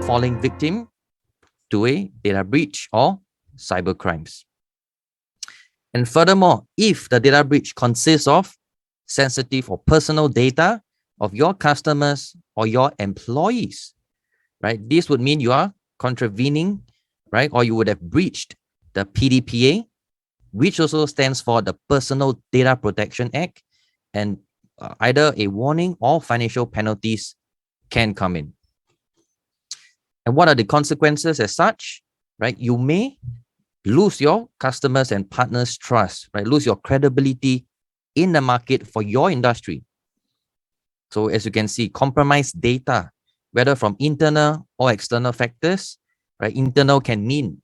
falling victim to a data breach or cyber crimes. And furthermore, if the data breach consists of sensitive or personal data of your customers or your employees, right, this would mean you are contravening, right, or you would have breached the PDPA, which also stands for the Personal Data Protection Act, and either a warning or financial penalties can come in. And what are the consequences as such? Right, you may lose your customers and partners' trust, right? Lose your credibility in the market for your industry. So as you can see, compromised data, whether from internal or external factors, right? Internal can mean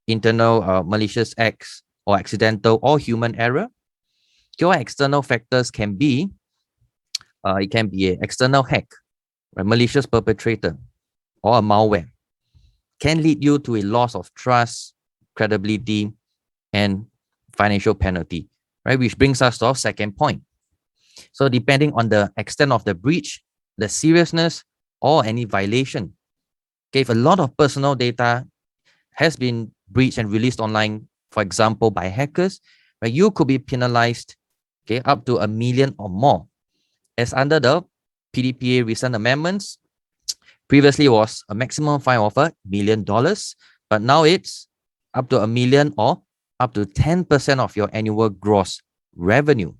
internal malicious acts or accidental or human error. Your external factors can be, it can be an external hack, a malicious perpetrator, or a malware. Can lead you to a loss of trust, credibility, and financial penalty, right? Which brings us to our second point. So depending on the extent of the breach, the seriousness, or any violation, okay, if a lot of personal data has been breached and released online, for example, by hackers, right, you could be penalized, okay, up to $1 million or more. As under the PDPA recent amendments, previously was a maximum fine of $1 million, but now it's up to $1 million or up to 10% of your annual gross revenue.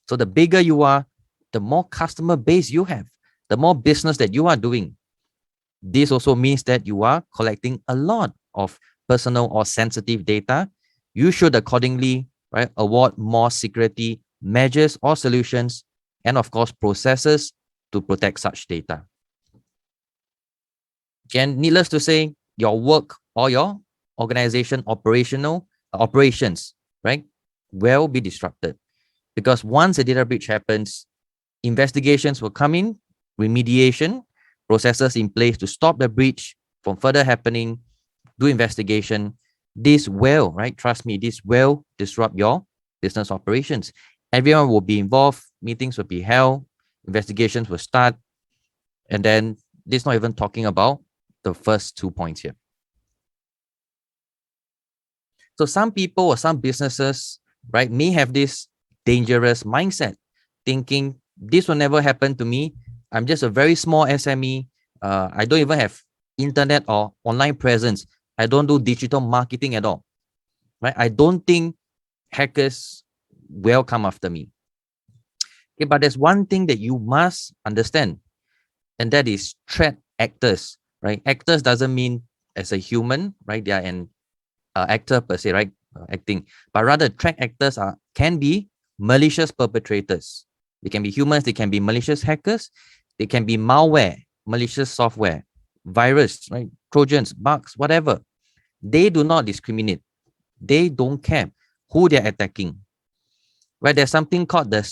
So the bigger you are, the more customer base you have, the more business that you are doing. This also means that you are collecting a lot of personal or sensitive data. You should accordingly, right, award more security measures or solutions, and of course processes to protect such data. Again, needless to say, your work or your organization operations, right, will be disrupted, because once a data breach happens, investigations will come in, remediation processes in place to stop the breach from further happening, do investigation. This will, right, trust me, this will disrupt your business operations. Everyone will be involved, meetings will be held, investigations will start, and then this is not even talking about the first 2 points here. So some people or some businesses, right, may have this dangerous mindset, thinking this will never happen to me. I'm just a very small SME. I don't even have internet or online presence. I don't do digital marketing at all, right? I don't think hackers will come after me. Okay, but there's one thing that you must understand, and that is threat actors, right? Actors doesn't mean as a human, right? They are an actor per se, right? Acting, but rather threat actors can be malicious perpetrators. They can be humans, they can be malicious hackers, they can be malware, malicious software, virus, right? Trojans, bugs, whatever. They do not discriminate. They don't care who they're attacking. Right? There's something called the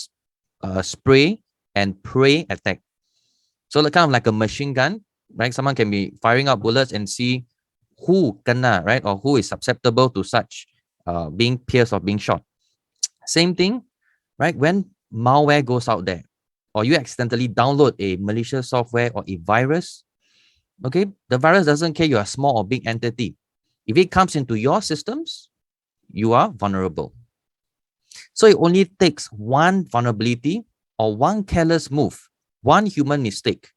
spray and pray attack. So kind of like a machine gun, right? Someone can be firing out bullets and see who kena, right? Or who is susceptible to such being pierced or being shot. Same thing, right? When malware goes out there, or you accidentally download a malicious software or a virus, okay, the virus doesn't care you're a small or big entity. If it comes into your systems, you are vulnerable. So it only takes one vulnerability or one careless move, one human mistake,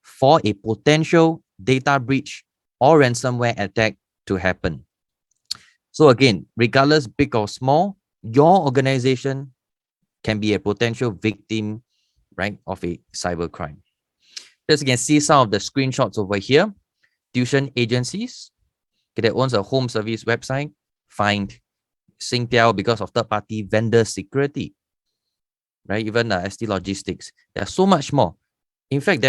for a potential data breach or ransomware attack to happen. So again, regardless big or small, your organization can be a potential victim, right, of a cybercrime. As you can see some of the screenshots over here. Tuition agencies, okay, that owns a home service website, fined. Singtel because of third-party vendor security, right? Even ST Logistics. There's so much more. In fact,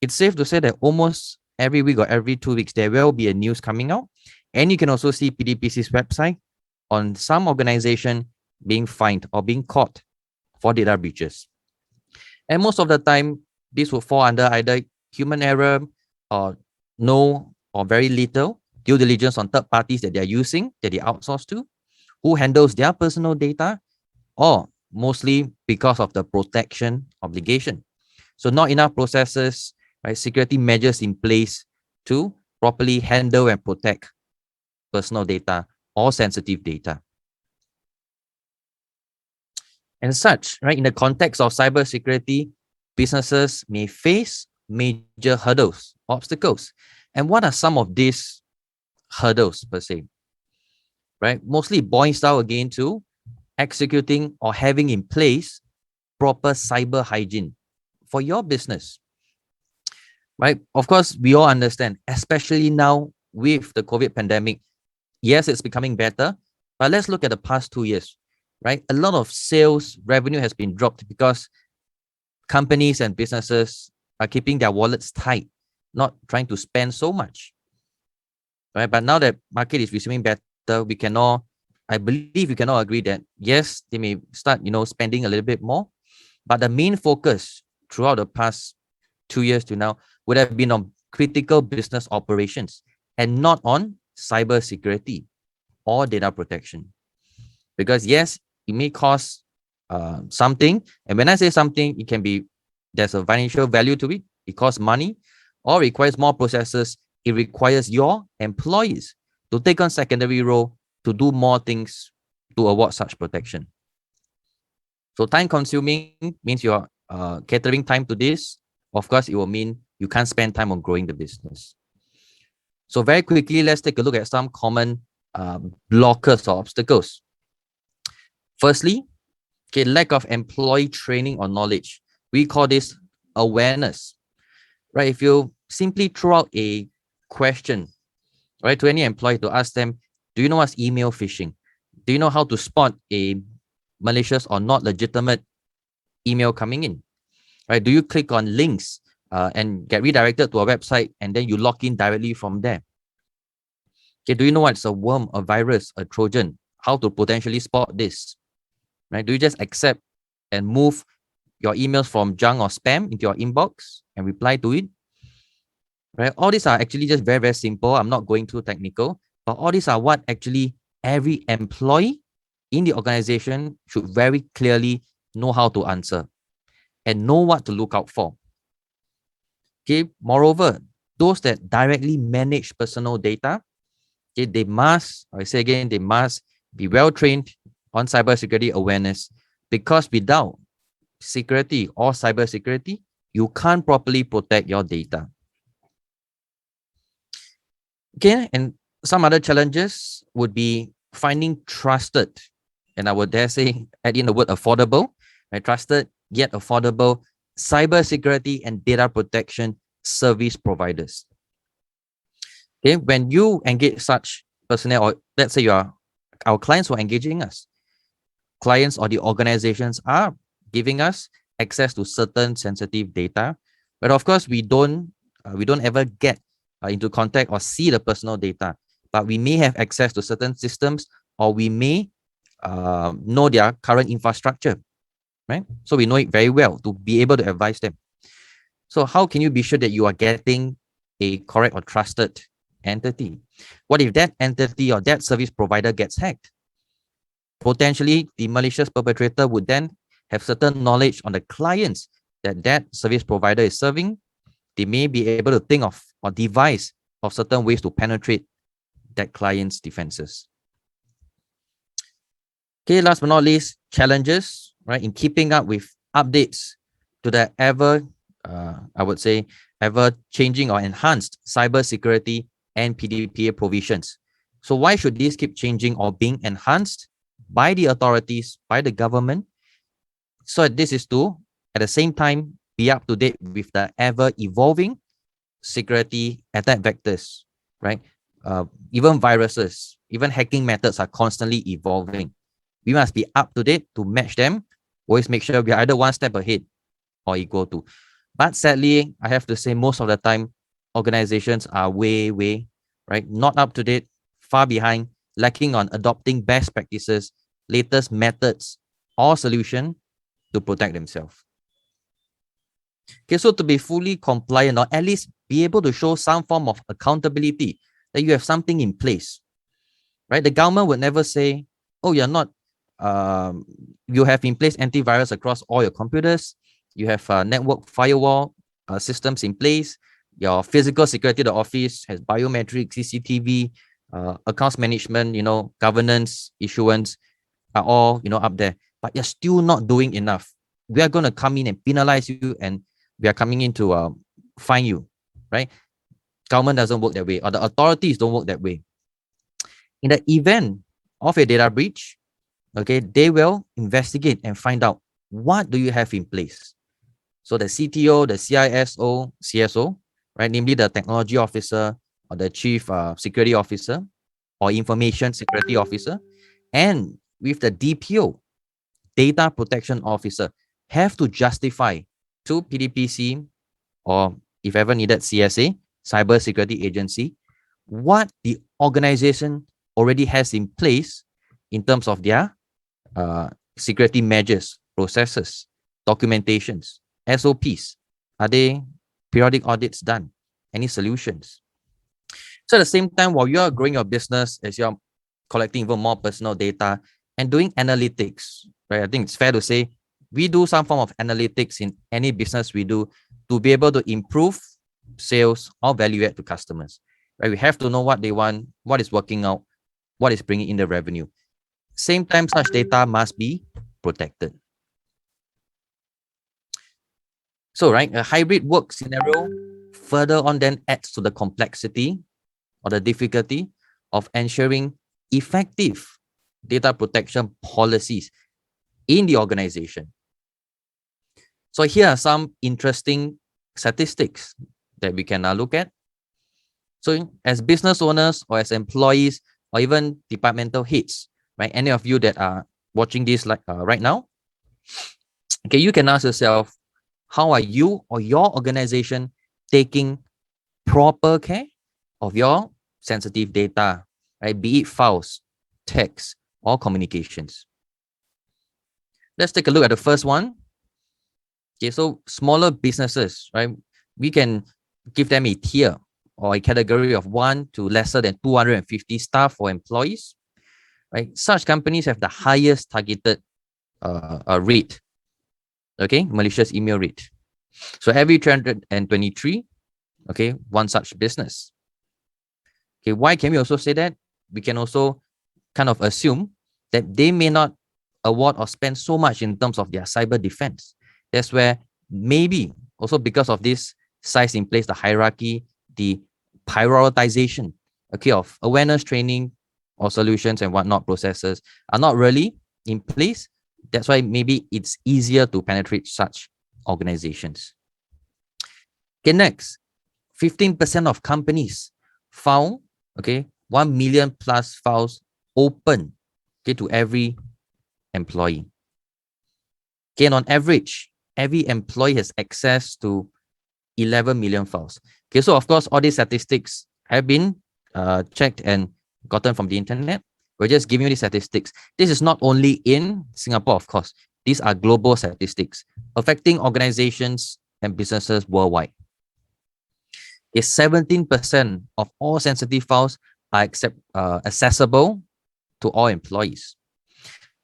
it's safe to say that almost every week or every 2 weeks, there will be a news coming out. And you can also see PDPC's website on some organization being fined or being caught for data breaches. And most of the time, this will fall under either human error or no or very little due diligence on third parties that they're using, that they outsource to, who handles their personal data, or mostly because of the protection obligation. So not enough processes, right, security measures in place to properly handle and protect personal data or sensitive data. And such, right, in the context of cybersecurity, businesses may face major hurdles, obstacles. And what are some of these hurdles per se? Right, mostly boils down again to executing or having in place proper cyber hygiene for your business. Right, of course, we all understand, especially now with the COVID pandemic. Yes, it's becoming better, but let's look at the past 2 years. Right, a lot of sales revenue has been dropped because companies and businesses are keeping their wallets tight, not trying to spend so much. Right, but now that market is resuming better, we can all, I believe we can all agree that yes, they may start, spending a little bit more, but the main focus throughout the past 2 years to now would have been on critical business operations and not on cyber security or data protection. Because yes, it may cost something, and when I say something, it can be there's a financial value to it. It costs money, or requires more processes. It requires your employees to take on secondary role to do more things to award such protection. So time consuming means you're catering time to this. Of course, it will mean you can't spend time on growing the business. So very quickly, let's take a look at some common blockers or obstacles. Firstly, okay, lack of employee training or knowledge. We call this awareness. Right? If you simply throw out a question, right, to any employee to ask them, do you know what's email phishing? Do you know how to spot a malicious or not legitimate email coming in? Right? Do you click on links and get redirected to a website and then you log in directly from there? Okay, do you know what's a worm, a virus, a Trojan? How to potentially spot this? Right? Do you just accept and move your emails from junk or spam into your inbox and reply to it? Right? All these are actually just very, very simple. I'm not going too technical, but all these are what actually every employee in the organization should very clearly know how to answer and know what to look out for. Okay. Moreover, those that directly manage personal data, okay, they must, I say again, they must be well trained on cybersecurity awareness, because without security or cybersecurity, you can't properly protect your data. Okay, and some other challenges would be finding trusted, and I would dare say add in the word affordable, right? Trusted yet affordable cybersecurity and data protection service providers. Okay, when you engage such personnel, or let's say you are our clients who are engaging us, clients or the organizations are giving us access to certain sensitive data, but of course we don't ever get into contact or see the personal data, but we may have access to certain systems, or we may know their current infrastructure, right? So we know it very well to be able to advise them. So how can you be sure that you are getting a correct or trusted entity? What if that entity or that service provider gets hacked? Potentially, the malicious perpetrator would then have certain knowledge on the clients that that service provider is serving. They may be able to think of or devise of certain ways to penetrate that client's defenses. Okay, last but not least, challenges, right, in keeping up with updates to the ever, I would say, ever changing or enhanced cybersecurity and PDPA provisions. So why should these keep changing or being enhanced by the authorities, by the government? So this is to, at the same time, be up to date with the ever evolving security attack vectors, right? Even viruses, even hacking methods are constantly evolving. We must be up to date to match them. Always make sure we are either one step ahead or equal to. But sadly, I have to say most of the time, organizations are way, right, not up to date, far behind, lacking on adopting best practices, latest methods or solution to protect themselves. Okay, so to be fully compliant, or at least be able to show some form of accountability that you have something in place, right? The government would never say, oh, you're not, you have in place antivirus across all your computers, you have network firewall systems in place, Your physical security, the office has biometric, CCTV, accounts management, governance, issuance are all, up there. But you're still not doing enough. We are going to come in and penalize you, and we are coming in to fine you, right? Government doesn't work that way, or the authorities don't work that way. In the event of a data breach, okay, they will investigate and find out what do you have in place. So the CTO, the CISO, CSO, right, namely the technology officer or the chief security officer or information security officer, and with the DPO, data protection officer, have to justify to PDPC, or if ever needed CSA, cybersecurity agency, what the organization already has in place in terms of their security measures, processes, documentations, SOPs. Are they periodic audits done? Any solutions? So at the same time, while you're growing your business, as you're collecting even more personal data and doing analytics, right? I think it's fair to say we do some form of analytics in any business we do to be able to improve sales or value add to customers. Right? We have to know what they want, what is working out, what is bringing in the revenue. Same time, such data must be protected. So, right, a hybrid work scenario further on then adds to the complexity or the difficulty of ensuring effective data protection policies in the organization. So here are some interesting statistics that we can look at. So as business owners or as employees or even departmental heads, right? Any of you that are watching this right now, okay, you can ask yourself, how are you or your organization taking proper care of your sensitive data, right? Be it files, text, or communications. Let's take a look at the first one. Okay, so smaller businesses, right? We can give them a tier or a category of 1 to lesser than 250 staff or employees, right? Such companies have the highest targeted rate, okay, malicious email rate. So every 323, okay, one such business. Okay, why can we also say that? We can also kind of assume that they may not award or spend so much in terms of their cyber defense. That's where maybe also because of this size in place, the hierarchy, the prioritization, okay, of awareness training or solutions and whatnot processes are not really in place. That's why maybe it's easier to penetrate such organizations. Okay, next, 15% of companies found, okay, 1 million plus files open, okay, to every employee. Okay, and on average, every employee has access to 11 million files. Okay, so of course, all these statistics have been checked and gotten from the internet. We're just giving you these statistics. This is not only in Singapore, of course. These are global statistics affecting organizations and businesses worldwide. Okay, 17% of all sensitive files are accessible to all employees.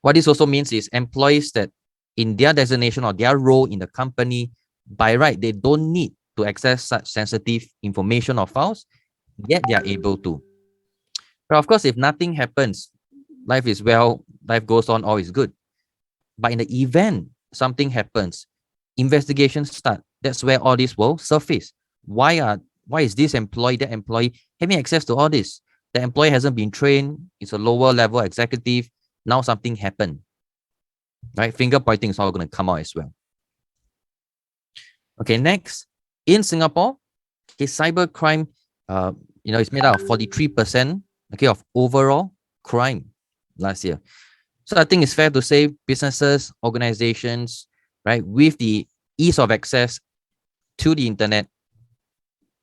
What this also means is employees that in their designation or their role in the company, by right, they don't need to access such sensitive information or files, yet they are able to. But of course, if nothing happens, life is well, life goes on, all is good. But in the event something happens, investigations start. That's where all this will surface. Why is this employee, that employee having access to all this? The employee hasn't been trained, it's a lower level executive. Now something happened, right? Finger pointing is all going to come out as well. Okay, next, in Singapore, okay, cyber crime, is made up of 43%, okay, of overall crime last year. So I think it's fair to say businesses, organizations, right, with the ease of access to the internet,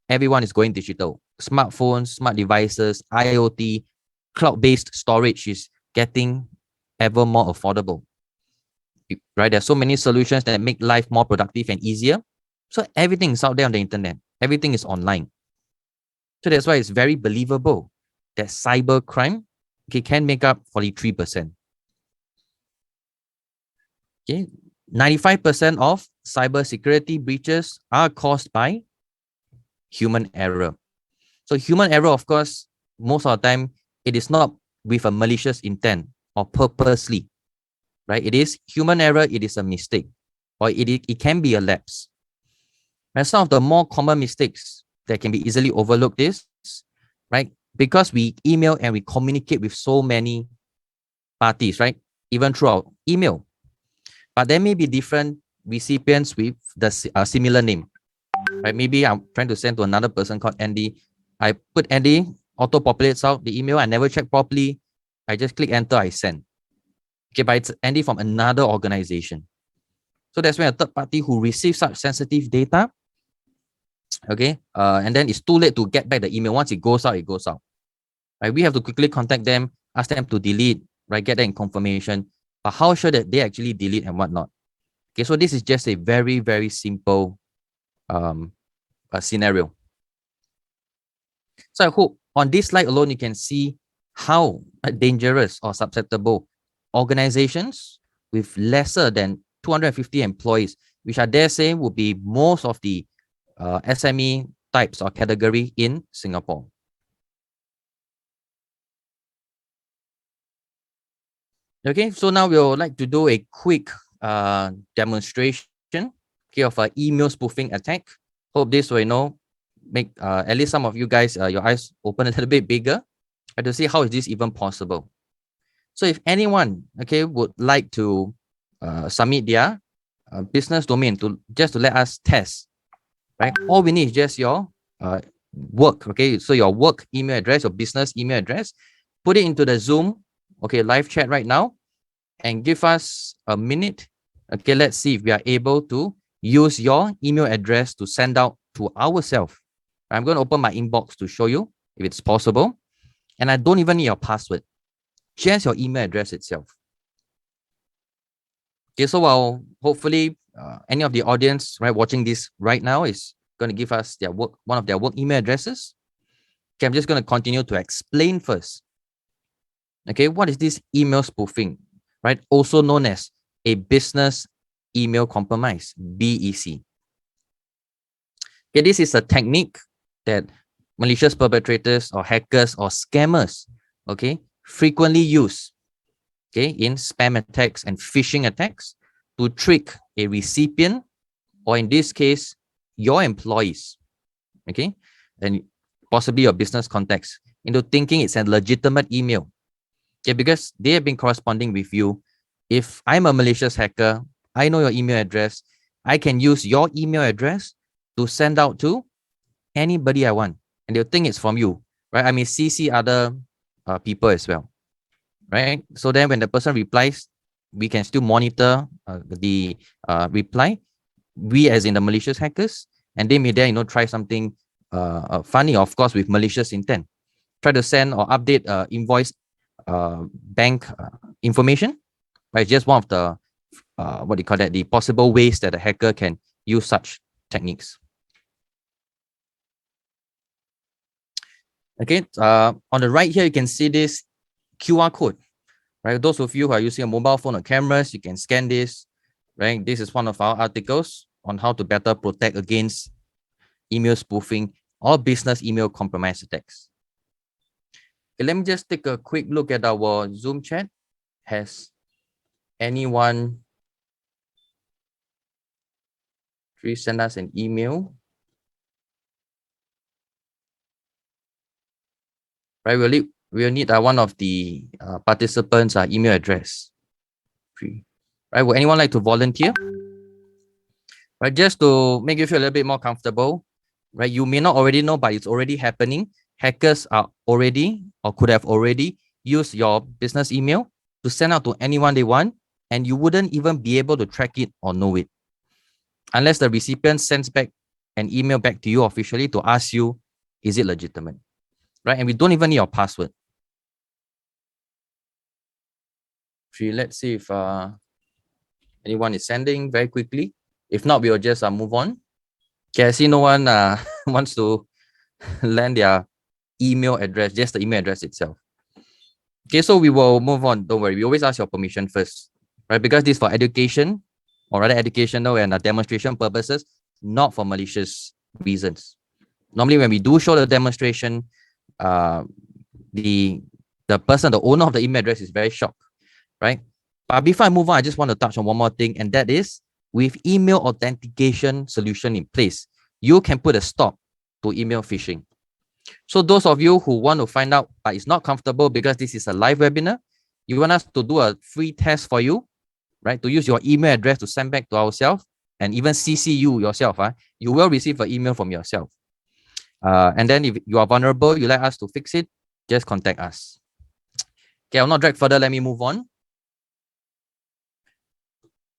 everyone is going digital. Smartphones, smart devices, IoT, cloud-based storage is getting ever more affordable. Right? There's so many solutions that make life more productive and easier. So everything is out there on the internet. Everything is online. So that's why it's very believable that cyber crime, okay, can make up 43%. Okay, 95% of cybersecurity breaches are caused by human error. So human error, of course, most of the time, it is not with a malicious intent or purposely, right? It is human error, it is a mistake, or it can be a lapse. And some of the more common mistakes that can be easily overlooked is, right? Because we email and we communicate with so many parties, right? Even through our email. But there may be different recipients with the similar name, right? Maybe I'm trying to send to another person called Andy. I put Andy, auto populates out the email. I never check properly. I just click enter, I send. Okay, but it's Andy from another organization. So that's when a third party who receives such sensitive data, okay, and then it's too late to get back the email. Once it goes out, it goes out. Right? We have to quickly contact them, ask them to delete, right? Get that in confirmation. But how sure that they actually delete and whatnot? Okay, so this is just a very, very simple scenario. So I hope on this slide alone, you can see how dangerous or susceptible organizations with lesser than 250 employees, which I dare say would be most of the SME types or category in Singapore. Okay, so now we would like to do a quick demonstration, okay, of an email spoofing attack. Hope this will, make at least some of you guys, your eyes open a little bit bigger to see how is this even possible. So if anyone, okay, would like to submit their business domain to let us test, right? All we need is just your work, okay? So your work email address, your business email address, put it into the Zoom, okay, live chat right now, and give us a minute. Okay, let's see if we are able to use your email address to send out to ourselves. I'm going to open my inbox to show you if it's possible. And I don't even need your password, just your email address itself. Okay, so while hopefully any of the audience, right, watching this right now is going to give us their work, one of their work email addresses. Okay, I'm just going to continue to explain first. Okay, what is this email spoofing, right? Also known as a business email compromise, BEC. Okay, this is a technique that malicious perpetrators or hackers or scammers, okay, frequently use, okay, in spam attacks and phishing attacks to trick a recipient, or in this case, your employees, okay, and possibly your business contacts, into thinking it's a legitimate email. Okay, because they have been corresponding with you. If I'm a malicious hacker, I know your email address. I can use your email address to send out to anybody I want, and they'll think it's from you, right? I may CC other people as well, right? So then when the person replies, we can still monitor the reply. We, as in the malicious hackers, and they may then try something funny, of course, with malicious intent. Try to send or update invoice bank information, right? Just one of the what do you call that? The possible ways that a hacker can use such techniques. Okay, on the right here, you can see this QR code, right? Those of you who are using a mobile phone or cameras, you can scan this, right? This is one of our articles on how to better protect against email spoofing or business email compromise attacks. Okay, let me just take a quick look at our Zoom chat. Has anyone please send us an email? Right, we'll need one of the participants' email address. Right, would anyone like to volunteer? Right, just to make you feel a little bit more comfortable, right? You may not already know, but it's already happening. Hackers are already or could have already used your business email to send out to anyone they want, and you wouldn't even be able to track it or know it unless the recipient sends back an email back to you officially to ask you, is it legitimate? Right, and we don't even need your password. Let's see if anyone is sending very quickly. If not, we'll just move on. Okay, I see no one wants to land their email address, just the email address itself. Okay, so we will move on. Don't worry, we always ask your permission first, right? Because this is for education, or rather educational and demonstration purposes, not for malicious reasons. Normally, when we do show the demonstration, the person, the owner of the email address is very shocked, right? But before I move on, I just want to touch on one more thing, and that is with email authentication solution in place, you can put a stop to email phishing. So those of you who want to find out but it's not comfortable because this is a live webinar, you want us to do a free test for you, right? To use your email address to send back to ourselves and even CC you yourself. You will receive an email from yourself. And then if you are vulnerable, you like us to fix it, just contact us. Okay, I'll not drag further. Let me move on.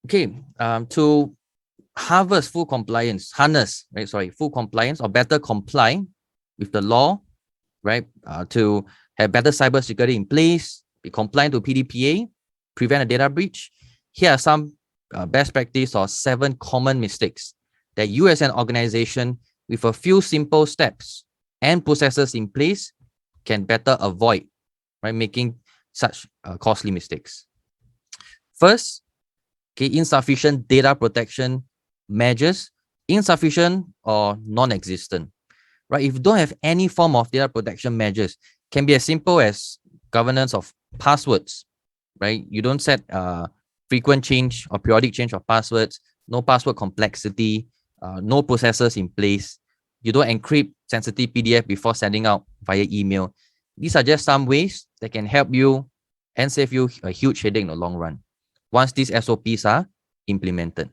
Okay, to harvest full compliance, full compliance or better comply with the law, right? To have better cybersecurity in place, be compliant to PDPA, prevent a data breach. Here are some best practice or 7 common mistakes that you as an organization with a few simple steps and processes in place can better avoid, right? Making such costly mistakes. First, okay, insufficient data protection measures, insufficient or non-existent, right? If you don't have any form of data protection measures, can be as simple as governance of passwords, right? You don't set frequent change or periodic change of passwords, no password complexity, no processes in place. You don't encrypt sensitive PDF before sending out via email. These are just some ways that can help you and save you a huge headache in the long run once these SOPs are implemented.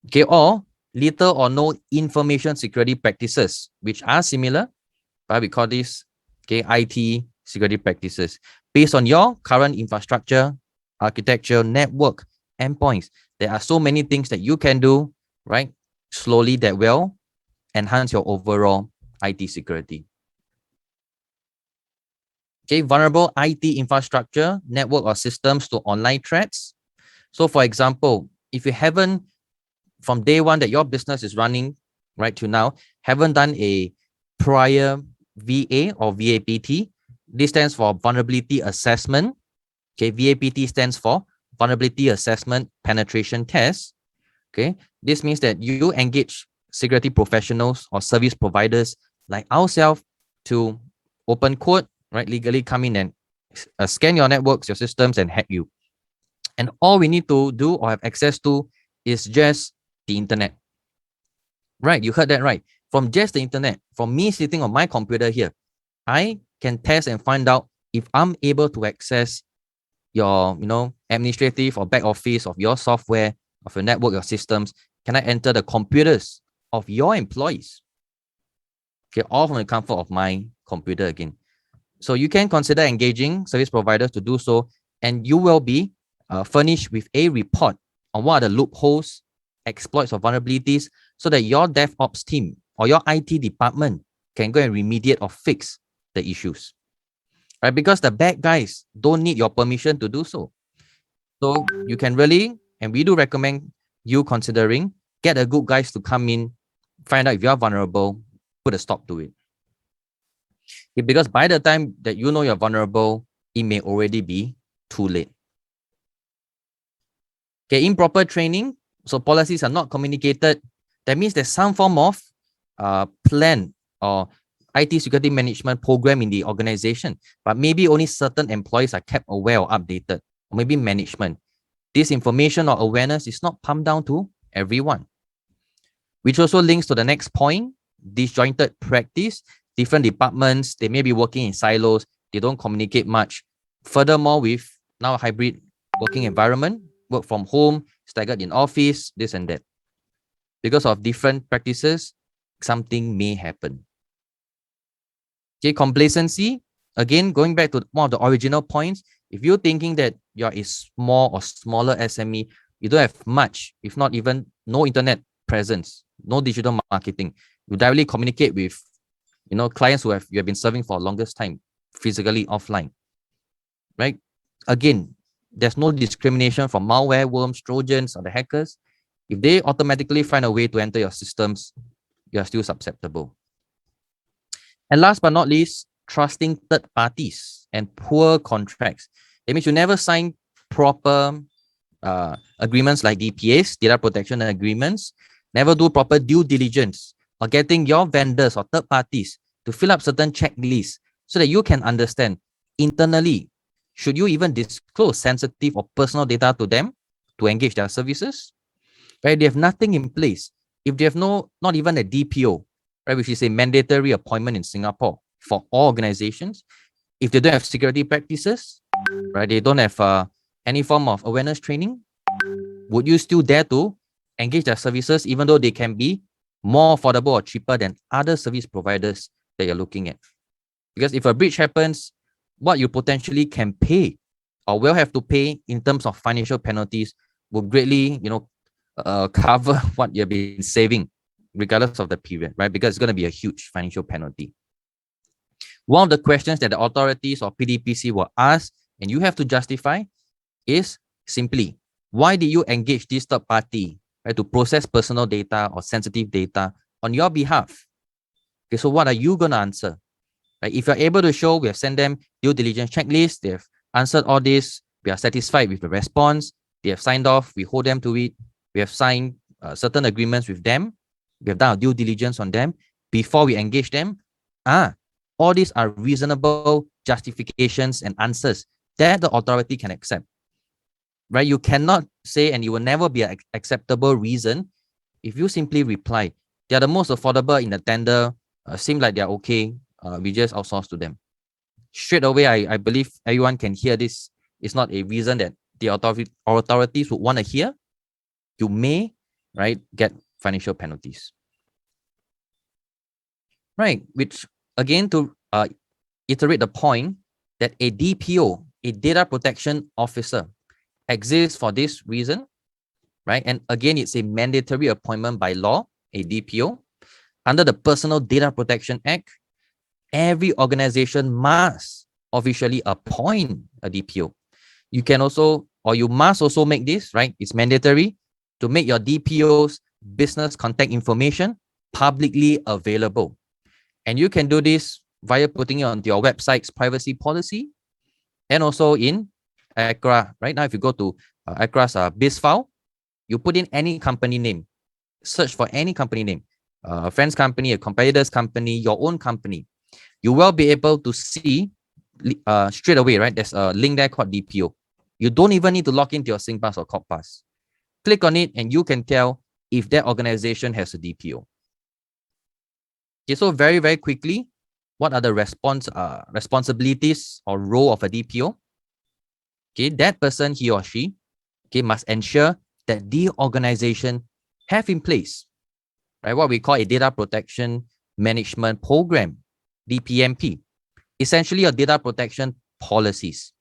Okay, or little or no information security practices, which are similar, but we call this IT security practices based on your current infrastructure, architecture, network, endpoints. There are so many things that you can do, right? Slowly that will enhance your overall IT security. Okay, vulnerable IT infrastructure, network or systems to online threats. So for example, if you haven't, from day one that your business is running right to now, haven't done a prior VA or VAPT, this stands for vulnerability assessment. Okay, VAPT stands for vulnerability assessment penetration test. Okay, this means that you engage security professionals or service providers like ourselves to open quote, right, legally come in and scan your networks, your systems, and hack you. And all we need to do or have access to is just the internet. Right, you heard that right. From just the internet, from me sitting on my computer here, I can test and find out if I'm able to access your, administrative or back office of your software, of your network, your systems. Can I enter the computers of your employees? Okay, all from the comfort of my computer again. So you can consider engaging service providers to do so, and you will be furnished with a report on what are the loopholes, exploits, or vulnerabilities, so that your DevOps team or your IT department can go and remediate or fix the issues. Right? Because the bad guys don't need your permission to do so. So you can really, and we do recommend you considering, get the good guys to come in, find out if you are vulnerable, put a stop to it. Because by the time that you know you're vulnerable, it may already be too late. Okay, improper training. So policies are not communicated. That means there's some form of plan or IT security management program in the organization, but maybe only certain employees are kept aware or updated, or maybe management. This information or awareness is not pumped down to everyone. Which also links to the next point, disjointed practice. Different departments, they may be working in silos, they don't communicate much. Furthermore, with now hybrid working environment, work from home, staggered in office, this and that. Because of different practices, something may happen. Okay, complacency. Again, going back to one of the original points, if you're thinking that you're a small or smaller SME, you don't have much, if not even no internet presence, no digital marketing, you directly communicate with clients who you have been serving for the longest time, physically offline, right? Again, there's no discrimination from malware, worms, trojans, or the hackers. If they automatically find a way to enter your systems, you are still susceptible. And last but not least, trusting third parties and poor contracts. That means you never sign proper agreements like DPAs, data protection agreements, never do proper due diligence or getting your vendors or third parties to fill up certain checklists so that you can understand internally, should you even disclose sensitive or personal data to them to engage their services? Right? They have nothing in place. If they have not even a DPO, right, which is a mandatory appointment in Singapore for all organizations, if they don't have security practices, right, they don't have any form of awareness training, would you still dare to engage their services even though they can be more affordable or cheaper than other service providers that you're looking at? Because if a breach happens, what you potentially can pay or will have to pay in terms of financial penalties will greatly, cover what you've been saving, regardless of the period, right? Because it's going to be a huge financial penalty. One of the questions that the authorities or PDPC will ask, and you have to justify, is simply, why did you engage this third party, right, to process personal data or sensitive data on your behalf? Okay, so what are you going to answer? Right? If you're able to show we have sent them due diligence checklist, they have answered all this, we are satisfied with the response, they have signed off, we hold them to it, we have signed certain agreements with them, we have done our due diligence on them before we engage them. All these are reasonable justifications and answers that the authority can accept. Right? You cannot say, and it will never be an acceptable reason if you simply reply, they are the most affordable in the tender, seem like they're okay, we just outsource to them. Straight away, I believe everyone can hear this. It's not a reason that the authorities would want to hear. You may, right, get financial penalties. Right, which again, to iterate the point that a DPO, a data protection officer, exists for this reason, right? And again, it's a mandatory appointment by law, a DPO. Under the Personal Data Protection Act, every organization must officially appoint a DPO. You can also, or you must also make this, right? It's mandatory to make your DPO's business contact information publicly available. And you can do this via putting it on your website's privacy policy and also in ACRA. Right now, if you go to ACRA's biz file, you put in any company name, search for any company name, a friend's company, a competitor's company, your own company. You will be able to see straight away, right? There's a link there called DPO. You don't even need to log into your SingPass or CorpPass. Click on it and you can tell if that organization has a DPO. Okay, so very, very quickly, what are the responsibilities or role of a DPO? Okay, that person, he or she, okay, must ensure that the organization have in place, right, what we call a data protection management program, DPMP. Essentially, your data protection policies.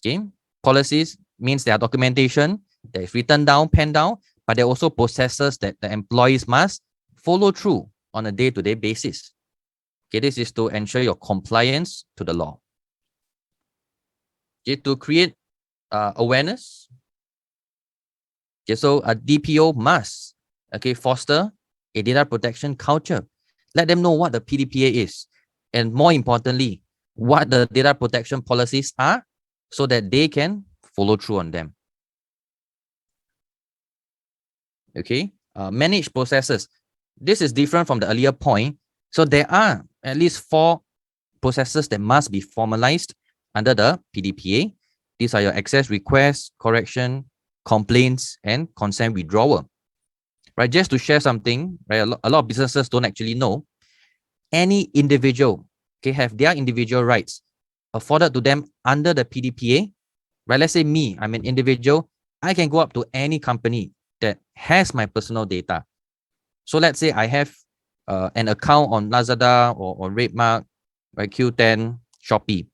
Okay, policies means there are documentation that is written down, penned down, but there are also processes that the employees must follow through on a day-to-day basis. Okay, this is to ensure your compliance to the law. Okay, to create awareness. Okay, so a DPO must foster a data protection culture. Let them know what the PDPA is, and more importantly, what the data protection policies are, so that they can follow through on them. Okay, manage processes. This is different from the earlier point. So there are at least 4 processes that must be formalized under the PDPA. These are your access requests, correction, complaints, and consent withdrawal. Right, just to share something, right, a lot of businesses don't actually know. Any individual have their individual rights afforded to them under the PDPA. Right, let's say me, I'm an individual. I can go up to any company that has my personal data. So let's say I have an account on Lazada or Redmark, right, Q10, Shopee.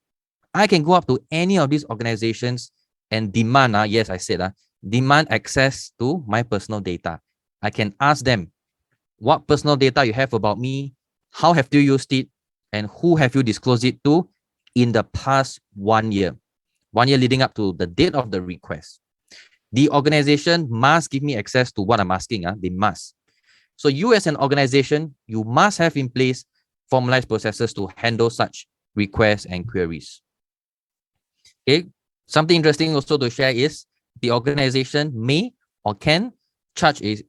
I can go up to any of these organizations and demand, yes, I said, demand access to my personal data. I can ask them, what personal data you have about me, how have you used it, and who have you disclosed it to in the past 1 year. 1 year leading up to the date of the request. The organization must give me access to what I'm asking. They must. So you as an organization, you must have in place formalized processes to handle such requests and queries. Okay. Something interesting also to share is the organization may or can charge a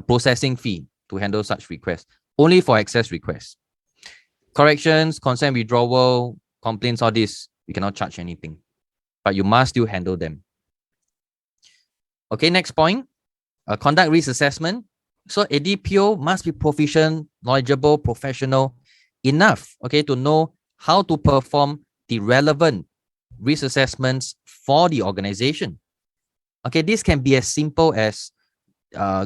processing fee. to handle such requests, only for access requests. Corrections, consent withdrawal, complaints, all this, we cannot charge anything, but you must still handle them. Okay, next point, conduct risk assessment. So a DPO must be proficient, knowledgeable, professional enough, okay, to know how to perform the relevant risk assessments for the organization. Okay, this can be as simple as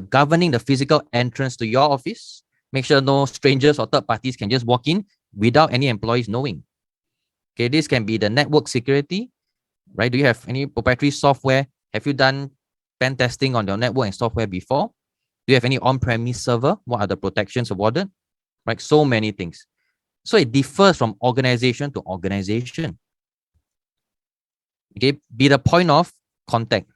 governing the physical entrance to your office. Make sure no strangers or third parties can just walk in without any employees knowing. Okay, this can be the network security, right? Do you have any proprietary software? Have you done pen testing on your network and software before? Do you have any on-premise server? What are the protections awarded? Right, so many things. So it differs from organization to organization. Okay, be the point of contact.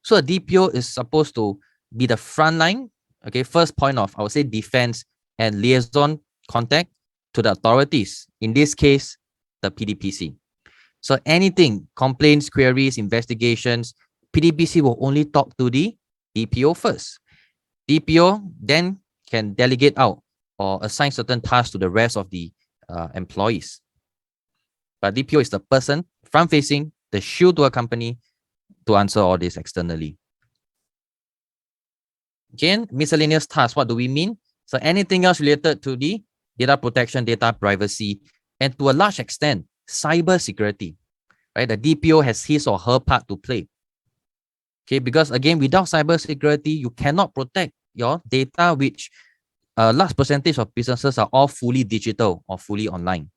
So a DPO is supposed to be the front line, okay, first point of, I would say, defense and liaison contact to the authorities. In this case, the PDPC. So anything, complaints, queries, investigations, PDPC will only talk to the DPO first. DPO then can delegate out or assign certain tasks to the rest of the employees. But DPO is the person front-facing, the shield to a company to answer all this externally. Again, miscellaneous tasks, what do we mean? So anything else related to the data protection, data privacy, and to a large extent, cyber security, right? The DPO has his or her part to play. Okay, because again, without cyber security, you cannot protect your data, which a large percentage of businesses are all fully digital or fully online.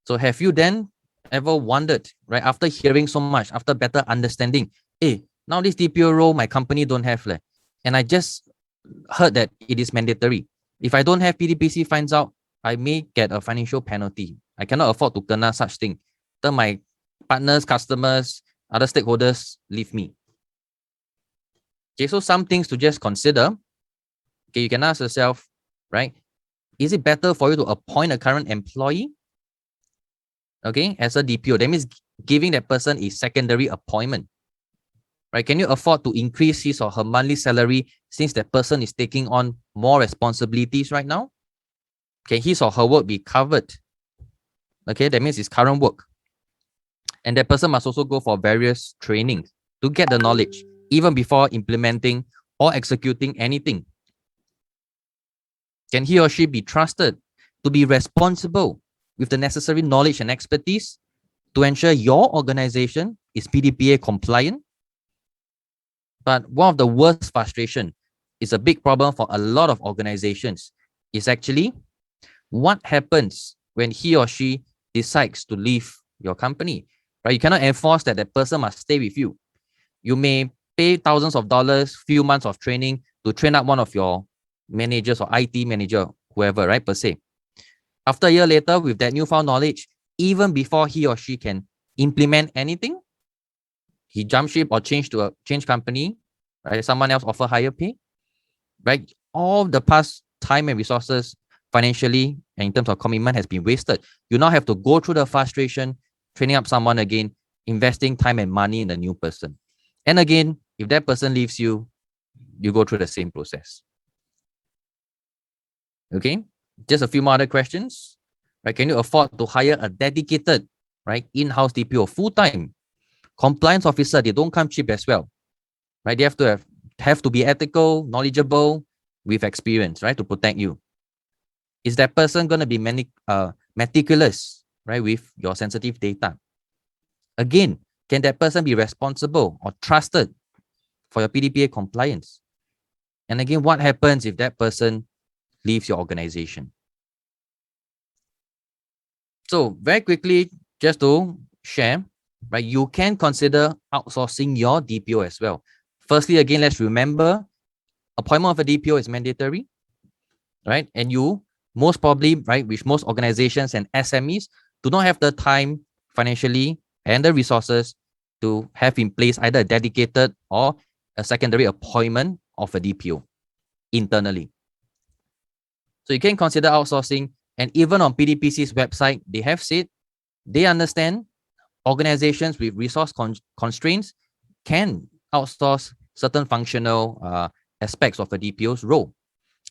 So have you then ever wondered, right, after hearing so much, after better understanding, hey, now this DPO role, my company don't have, and I just heard that it is mandatory. If I don't have, PDPC finds out, I may get a financial penalty. I cannot afford to kena such thing. Then my partners, customers, other stakeholders leave me. Okay, so some things to just consider. Okay, you can ask yourself, right, is it better for you to appoint a current employee, okay, as a DPO? That means giving that person a secondary appointment, right? Can you afford to increase his or her monthly salary since that person is taking on more responsibilities right now? Can his or her work be covered? Okay, that means his current work. And that person must also go for various trainings to get the knowledge, even before implementing or executing anything. Can he or she be trusted to be responsible with the necessary knowledge and expertise to ensure your organization is PDPA compliant? But one of the worst frustration is a big problem for a lot of organizations is actually what happens when he or she decides to leave your company, right? You cannot enforce that that person must stay with you. You may pay thousands of dollars, few months of training to train up one of your managers or IT manager, whoever, right, per se. After a year later, with that newfound knowledge, even before he or she can implement anything, he jump ship or change company, right? Someone else offer higher pay, right? All the past time and resources, financially and in terms of commitment, has been wasted. You now have to go through the frustration, training up someone again, investing time and money in a new person. And again, if that person leaves you, you go through the same process. Okay, just a few more other questions. Right? Can you afford to hire a dedicated, right, in-house DPO full-time? Compliance officer, they don't come cheap as well. Right? They have to be ethical, knowledgeable, with experience, right, to protect you. Is that person going to be meticulous, right, with your sensitive data? Again, can that person be responsible or trusted for your PDPA compliance? And again, what happens if that person leaves your organization? So very quickly, just to share, right, you can consider outsourcing your DPO as well. Firstly, again, let's remember, appointment of a DPO is mandatory, right? And you most probably, right, with most organizations and SMEs, do not have the time financially and the resources to have in place either a dedicated or a secondary appointment of a DPO internally. So you can consider outsourcing. And even on PDPC's website, they have said they understand organizations with resource constraints can outsource certain functional aspects of a DPO's role.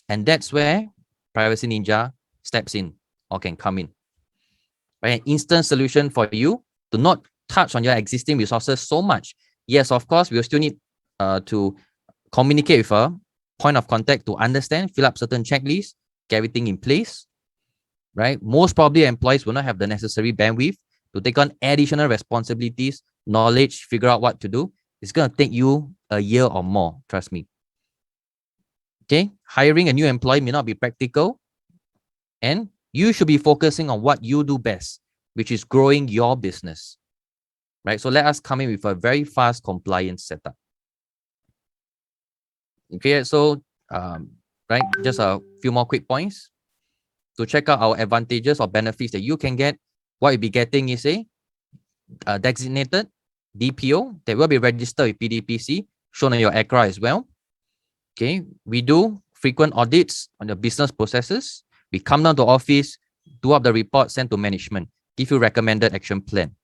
And that's where Privacy Ninja steps in or can come in. Right? An instant solution for you to not touch on your existing resources so much. Yes, of course, we'll still need to communicate with a point of contact to understand, fill up certain checklists, get everything in place. Right? Most probably employees will not have the necessary bandwidth to take on additional responsibilities, knowledge, figure out what to do. It's going to take you a year or more, trust me. Okay, hiring a new employee may not be practical, and you should be focusing on what you do best, which is growing your business. Right? So let us come in with a very fast compliance setup. Okay, so right, just a few more quick points. To check out our advantages or benefits that you can get, what you'll be getting is a designated DPO that will be registered with PDPC, shown on your ACRA as well. Okay, we do frequent audits on your business processes. We come down to office, do up the report, send to management, give you recommended action plan.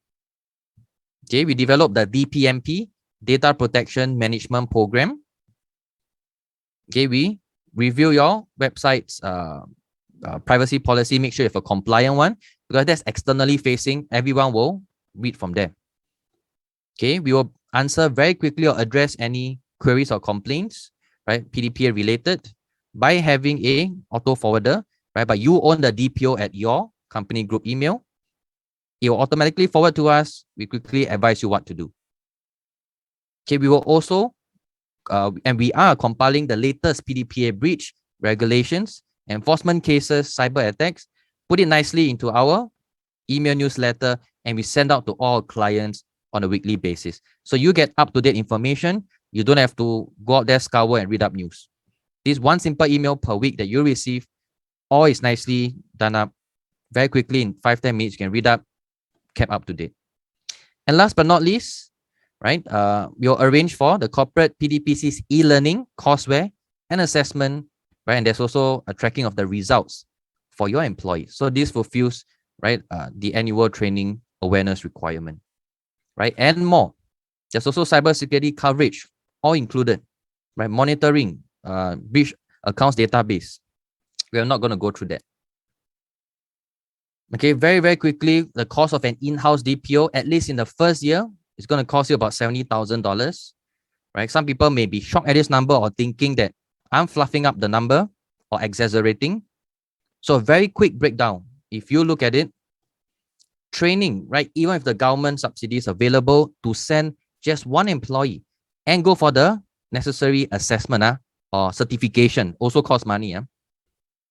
Okay, we develop the DPMP, Data Protection Management Program. Okay, we review your website's privacy policy, make sure you have a compliant one, because that's externally facing. Everyone will read from there. Okay, we will answer very quickly or address any queries or complaints, right, PDPA related, by having a auto forwarder, right, but you own the DPO at your company group email. It will automatically forward to us. We quickly advise you what to do. Okay, we will also, and we are compiling the latest PDPA breach regulations, enforcement cases, cyber attacks, put it nicely into our email newsletter, and we send out to all clients on a weekly basis. So you get up-to-date information. You don't have to go out there, scour, and read up news. This one simple email per week that you receive, all is nicely done up very quickly in 5-10 minutes. You can read up, kept up to date. And last but not least, right, we'll arrange for the corporate PDPC's e-learning, courseware, and assessment, right? And there's also a tracking of the results for your employees. So this fulfills, right, the annual training awareness requirement, right? And more. There's also cybersecurity coverage, all included, right? Monitoring, breach accounts database. We are not going to go through that. Okay, very, very quickly, the cost of an in-house DPO, at least in the first year, is going to cost you about $70,000, right? Some people may be shocked at this number or thinking that I'm fluffing up the number or exaggerating. So a very quick breakdown. If you look at it, training, right? Even if the government subsidy is available to send just one employee and go for the necessary assessment or certification, also costs money.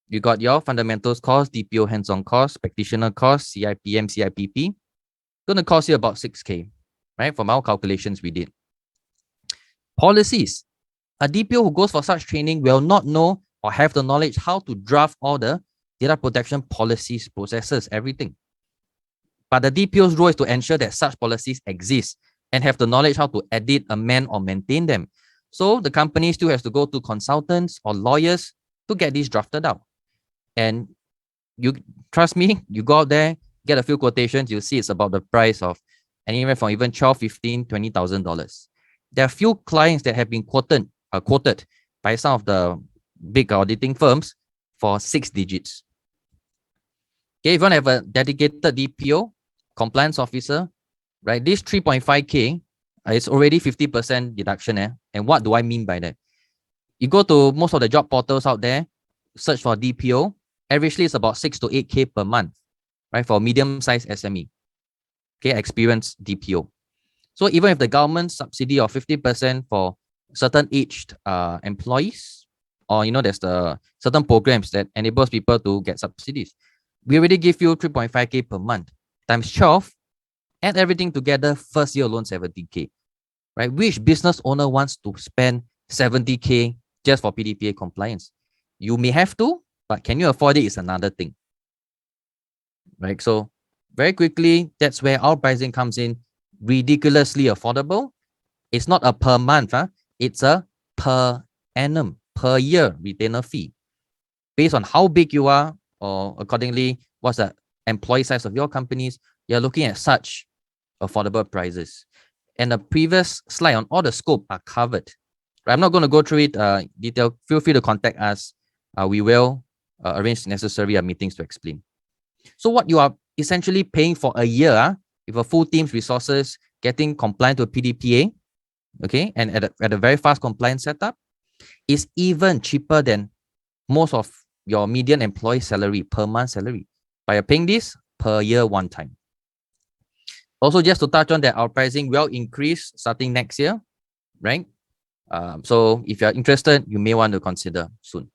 You got your fundamentals course, DPO hands-on course, practitioner course, CIPM, CIPP. Going to cost you about 6K, right? From our calculations we did. Policies. A DPO who goes for such training will not know or have the knowledge how to draft all the data protection policies, processes, everything. But the DPO's role is to ensure that such policies exist and have the knowledge how to edit, amend, or maintain them. So the company still has to go to consultants or lawyers to get these drafted out. And you trust me, you go out there, get a few quotations, you'll see it's about the price of anywhere from even $12,000, $15,000, $20,000. There are few clients that have been quoted by some of the big auditing firms for 6 digits. Okay, if you want to have a dedicated DPO, compliance officer, right? This 3.5K is already 50% deduction. And what do I mean by that? You go to most of the job portals out there, search for DPO, averagely it's about 6 to 8K per month, right? For medium-sized SME, okay, experienced DPO. So even if the government subsidy of 50% for certain aged employees, or there's the certain programs that enables people to get subsidies, we already give you 3.5K per month times 12, add everything together, first year alone 70K, right? Which business owner wants to spend 70K just for PDPA compliance? You may have to, but can you afford it is another thing, right? So very quickly, that's where our pricing comes in, ridiculously affordable. It's not a per month, it's a per annum, per year retainer fee. Based on how big you are, or accordingly, what's the employee size of your companies, you're looking at such affordable prices. And the previous slide on all the scope are covered. I'm not going to go through it detail. Feel free to contact us. We will arrange necessary meetings to explain. So what you are essentially paying for a year with a full team's resources, getting compliant to PDPA, okay, and at a very fast compliance setup, is even cheaper than most of your median employee salary per month salary. By paying this per year one time. Also, just to touch on that, our pricing will increase starting next year, right? So if you're interested, you may want to consider soon.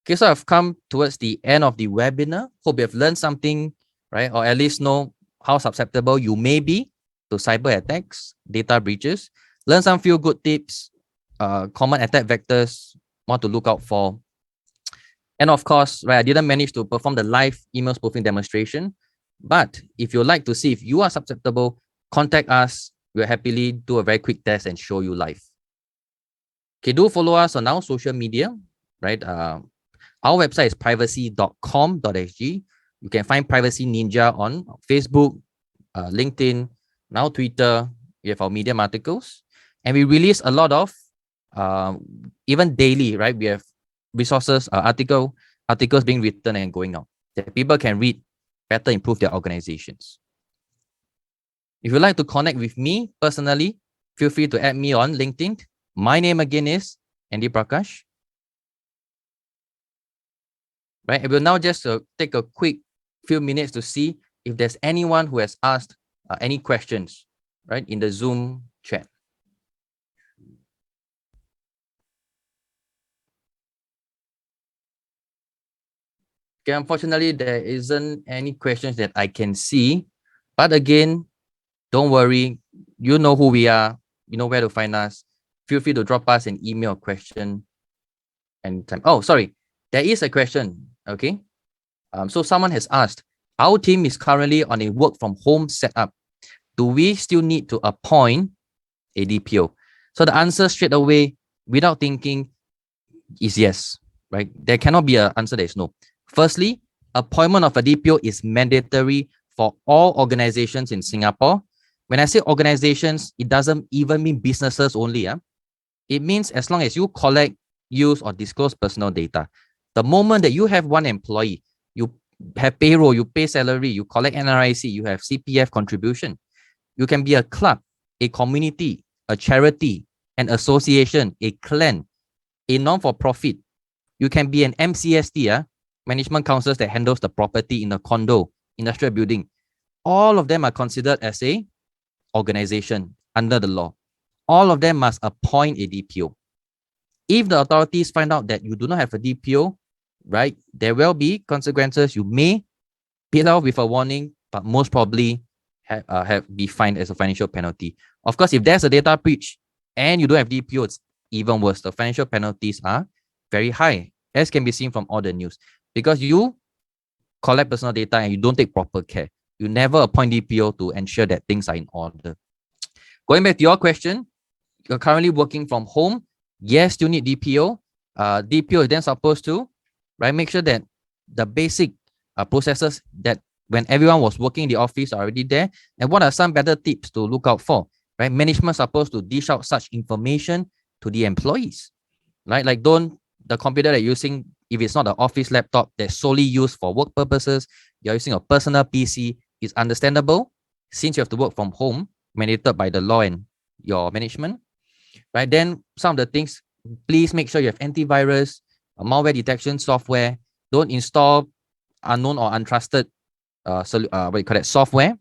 Okay, so I've come towards the end of the webinar. Hope you have learned something, right? Or at least know how susceptible you may be to cyber attacks, data breaches. Learn some few good tips, common attack vectors, what to look out for. And of course, right, I didn't manage to perform the live email spoofing demonstration. But if you'd like to see if you are susceptible, contact us. We'll happily do a very quick test and show you live. Okay, do follow us on our social media, right? Our website is privacy.com.sg. You can find Privacy Ninja on Facebook, LinkedIn, now Twitter. We have our Medium articles. And we release a lot of, even daily, right? We have resources, articles being written and going out that people can read, better improve their organizations. If you'd like to connect with me personally, feel free to add me on LinkedIn. My name again is Andy Prakash. Right, I will now just take a quick few minutes to see if there's anyone who has asked any questions, right, in the Zoom chat. Okay, unfortunately, there isn't any questions that I can see. But again, don't worry. You know who we are. You know where to find us. Feel free to drop us an email question anytime. Oh, sorry. There is a question. Okay. So someone has asked, our team is currently on a work from home setup. Do we still need to appoint a DPO? So the answer straight away, without thinking, is yes, right? There cannot be an answer that is no. Firstly, appointment of a DPO is mandatory for all organizations in Singapore. When I say organizations, it doesn't even mean businesses only. It means as long as you collect, use, or disclose personal data. The moment that you have one employee, you have payroll, you pay salary, you collect NRIC, you have CPF contribution. You can be a club, a community, a charity, an association, a clan, a non-for-profit. You can be an MCST, management councils that handles the property in a condo, industrial building. All of them are considered as a organization under the law. All of them must appoint a DPO. If the authorities find out that you do not have a DPO, right, there will be consequences. You may be out with a warning, but most probably have be fined as a financial penalty. Of course, if there's a data breach and you don't have DPO, it's even worse. The financial penalties are very high, as can be seen from all the news, because you collect personal data and you don't take proper care. You never appoint DPO to ensure that things are in order. Going back to your question, you're currently working from home. Yes, you need DPO. DPO is then supposed to, right, make sure that the basic processes that when everyone was working in the office are already there. And what are some better tips to look out for? Right, management supposed to dish out such information to the employees. Right, like don't the computer that you're using, if it's not an office laptop that's solely used for work purposes, you're using a personal PC, is understandable since you have to work from home, mandated by the law and your management. Right, then some of the things, please make sure you have antivirus, malware detection software. Don't install unknown or untrusted software.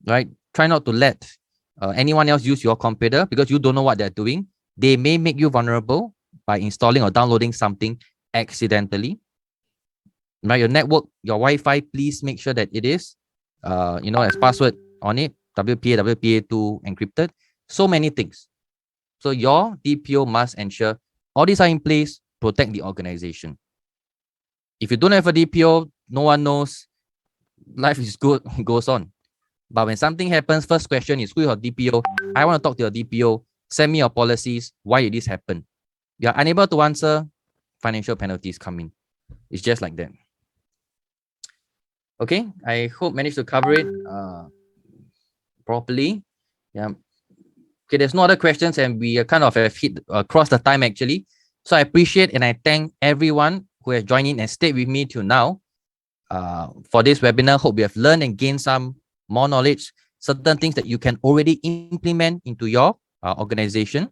Right, try not to let anyone else use your computer because you don't know what they're doing. They may make you vulnerable by installing or downloading something accidentally. Right, your network, your Wi-Fi, please make sure that it is as password on it, WPA2 encrypted. So many things. So your DPO must ensure all these are in place, protect the organization. If you don't have a DPO, no one knows, life is good, goes on. But when something happens, first question is, who is your DPO? I want to talk to your DPO. Send me your policies. Why did this happen? You are unable to answer, financial penalties come in. It's just like that. Okay, I hope managed to cover it properly. Yeah. Okay, there's no other questions, and we are kind of have hit across the time actually. So I appreciate and I thank everyone who has joined in and stayed with me till now for this webinar. Hope you have learned and gained some more knowledge, certain things that you can already implement into your organization.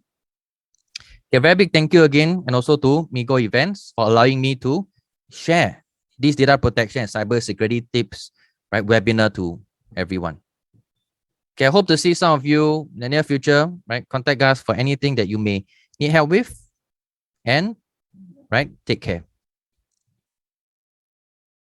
A very big thank you again, and also to MeGoEvents for allowing me to share these data protection and cybersecurity tips, right, webinar to everyone. Okay, I hope to see some of you in the near future, right? Contact us for anything that you may need help with, and right, take care.